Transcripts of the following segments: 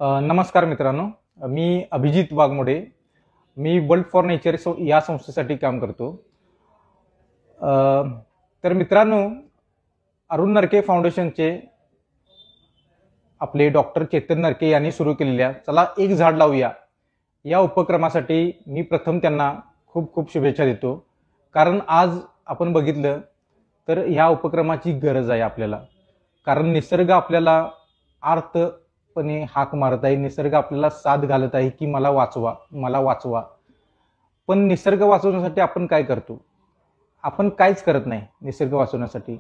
नमस्कार मित्रांनो. मी अभिजित वाघमोडे. मी world for nature या संस्थेसाठी काम करतो. अ, तर मित्रांनो, अरुण नरके फाउंडेशनचे आपले डॉक्टर चेतन नरके यांनी सुरू केलेल्या चला एक झाड लावूया या उपक्रमासाठी मी प्रथम त्यांना खूप खूप शुभेच्छा देतो. कारण आज आपण बघितलं तर ह्या उपक्रमाची गरज आहे आपल्याला. कारण निसर्ग आपल्याला आर्तपणे हाक मारत आहे, निसर्ग आपल्याला साथ घालत आहे की मला वाचवा, मला वाचवा. पण निसर्ग वाचवण्यासाठी आपण काय करतो? आपण काहीच करत नाही निसर्ग वाचवण्यासाठी.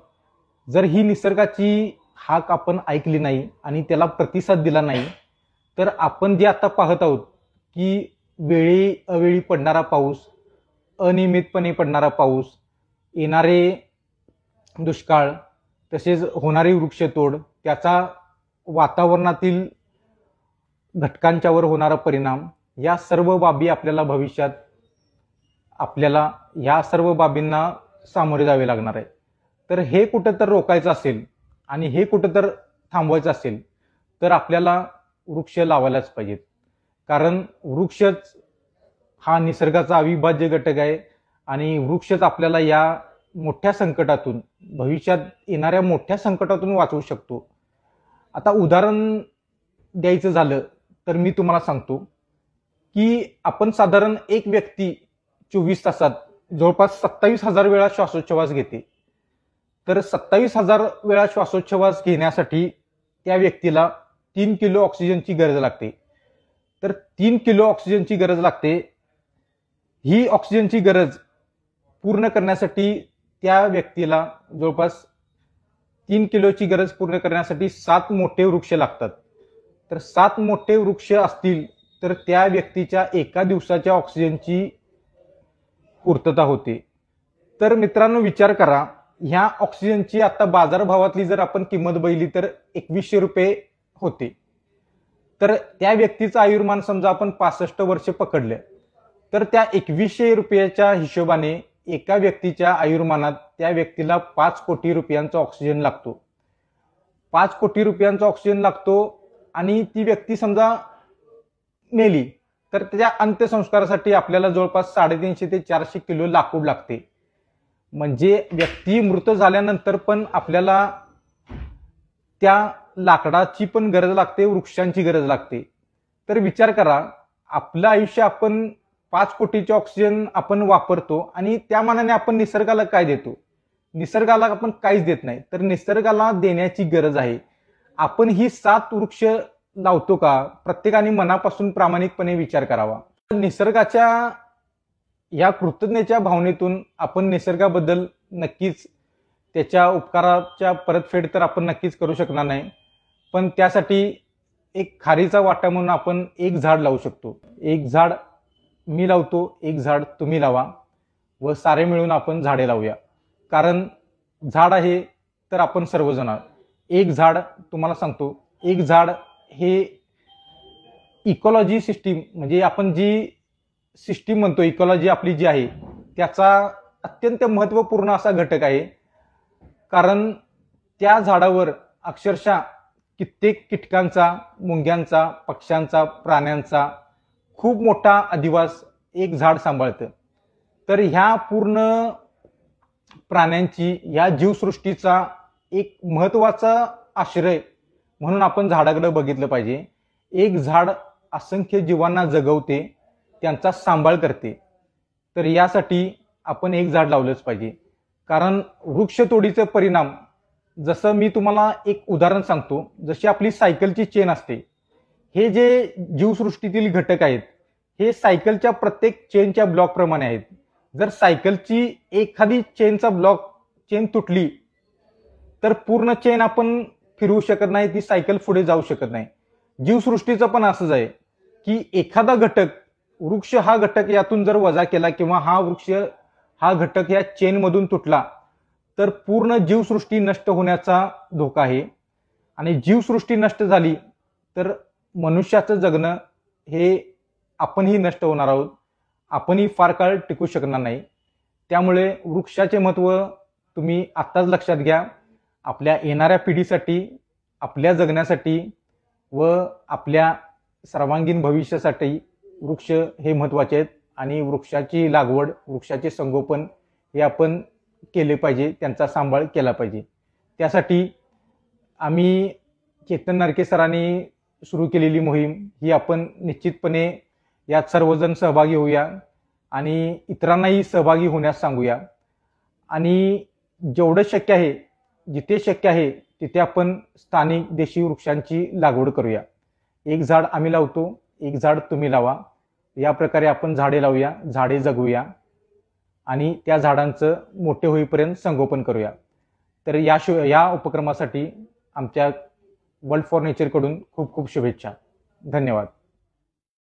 जर ही निसर्गाची हाक आपण ऐकली नाही आणि त्याला प्रतिसाद दिला नाही तर आपण जे आता पाहत आहोत की वेळी अवेळी पडणारा पाऊस, अनियमितपणे पडणारा पाऊस, येणारे दुष्काळ, तसेच होणारी वृक्षतोड, त्याचा वातावरणातील घटकांच्यावर होणारा परिणाम, या सर्व बाबी आपल्याला भविष्यात या सर्व बाबींना सामोरे जावे लागणार आहे. तर हे कुठं तर रोखायचं असेल आणि हे कुठं तर थांबवायचं असेल तर आपल्याला वृक्ष लावायलाच पाहिजेत. कारण वृक्षच हा निसर्गाचा अविभाज्य घटक आहे आणि वृक्षच आपल्याला या मोठ्या संकटातून, भविष्यात येणाऱ्या मोठ्या संकटातून वाचवू शकतो. आता उदाहरण द्यायचं झालं तर मी तुम्हाला सांगतो की आपण साधारण एक व्यक्ती 24 तासात जवळपास 27,000 वेळा श्वासोच्छवास घेते. तर 27,000 वेळा श्वासोच्छवास घेण्यासाठी त्या व्यक्तीला 3 किलो ऑक्सिजनची गरज लागते. तर 3 किलो ऑक्सिजनची गरज लागते. ही ऑक्सिजनची गरज पूर्ण करण्यासाठी त्या व्यक्तीला जवळपास 3 किलोची गरज पूर्ण करण्यासाठी 7 मोठे वृक्ष लागतात. तर 7 मोठे वृक्ष असतील तर त्या व्यक्तीच्या एका दिवसाच्या ऑक्सिजनची पूर्तता होते. तर मित्रांनो, विचार करा, ह्या ऑक्सिजनची आता बाजारभावातली जर आपण किंमत बघितली तर 2100 रुपये होते. तर त्या व्यक्तीचं आयुर्मान समजा आपण 65 वर्ष पकडले तर त्या 2100 रुपयाच्या हिशोबाने एका व्यक्तीच्या आयुर्मानात त्या व्यक्तीला 5 कोटी रुपयांचा ऑक्सिजन लागतो. 5 कोटी रुपयांचा ऑक्सिजन लागतो आणि ती व्यक्ती समजा मेली तर त्याच्या अंत्यसंस्कारासाठी आपल्याला जवळपास 350 ते 400 किलो लाकूड लागते. म्हणजे व्यक्ती मृत झाल्यानंतर पण आपल्याला त्या लाकडाची पण गरज लागते, वृक्षांची गरज लागते. तर विचार करा, आपलं आयुष्य आपण 5 कोटीचे ऑक्सिजन आपण वापरतो आणि त्या मानाने आपण निसर्गाला काय देतो? निसर्गाला आपण काहीच देत नाही. तर निसर्गाला देण्याची गरज आहे. आपण ही 7 वृक्ष लावतो का? प्रत्येकाने मनापासून प्रामाणिकपणे विचार करावा. निसर्गाच्या या कृतज्ञतेच्या भावनेतून आपण निसर्गाबद्दल नक्कीच त्याच्या उपकाराच्या परतफेड तर आपण नक्कीच करू शकणार नाही. पण त्यासाठी एक खारीचा वाटा म्हणून आपण एक झाड लावू शकतो. एक झाड मी लावतो, एक झाड तुम्ही लावा व सारे मिळून आपण झाडे लावूया. कारण झाड आहे तर आपण सर्वजण आहोत. एक झाड, तुम्हाला सांगतो, एक झाड हे इकॉलॉजी सिस्टीम, म्हणजे आपण जी सिस्टीम म्हणतो, इकॉलॉजी आपली जी आहे त्याचा अत्यंत महत्त्वपूर्ण असा घटक आहे. कारण त्या झाडावर अक्षरशः कित्येक कीटकांचा, मुंग्यांचा, पक्ष्यांचा, प्राण्यांचा खूप मोठा अधिवास एक झाड सांभाळतं. तर ह्या पूर्ण प्राण्यांची, या जीवसृष्टीचा एक महत्त्वाचा आश्रय म्हणून आपण झाडाकडे बघितलं पाहिजे. एक झाड असंख्य जीवांना जगवते, त्यांचा सांभाळ करते. तर यासाठी आपण एक झाड लावलंच पाहिजे. कारण वृक्षतोडीचे परिणाम, जसं मी तुम्हाला एक उदाहरण सांगतो, जशी आपली सायकलची चेन असते, हे जे जीवसृष्टीतील घटक आहेत हे सायकलच्या प्रत्येक चेनच्या ब्लॉकप्रमाणे आहेत. जर सायकलची एखादी चेन तुटली तर पूर्ण चेन आपण फिरवू शकत नाही, ती सायकल पुढे जाऊ शकत नाही. जीवसृष्टीचं पण असंच आहे की एखादा घटक, वृक्ष हा घटक यातून जर वजा केला किंवा हा घटक या चेनमधून तुटला तर पूर्ण जीवसृष्टी नष्ट होण्याचा धोका आहे. आणि जीवसृष्टी नष्ट झाली तर मनुष्याचं जगणं हे आपणही नष्ट होणार आहोत. आपणही फार काळ टिकू शकणार नाही. त्यामुळे वृक्षाचे महत्त्व तुम्ही आत्ताच लक्षात घ्या. आपल्या येणाऱ्या पिढीसाठी, आपल्या जगण्यासाठी व आपल्या सर्वांगीण भविष्यासाठी वृक्ष हे महत्त्वाचे आहेत आणि वृक्षाची लागवड, वृक्षाचे संगोपन हे आपण केले पाहिजे, त्यांचा सांभाळ केला पाहिजे. त्यासाठी आम्ही चेतन नारके सरांनी सुरू केलेली मोहीम ही आपण निश्चितपणे यात सर्वजण सहभागी होऊया आणि इतरांनाही सहभागी होण्यास सांगूया. आणि जेवढं शक्य आहे, जिथे शक्य आहे तिथे आपण स्थानिक देशी वृक्षांची लागवड करूया. एक झाड आम्ही लावतो, एक झाड तुम्ही लावा, या प्रकारे आपण झाडे लावूया, झाडे जगवूया आणि त्या झाडांचं मोठे होईपर्यंत संगोपन करूया. तर या उपक्रमासाठी आमच्या वर्ल्ड फॉर नेचरकडून खूप खूप शुभेच्छा. धन्यवाद.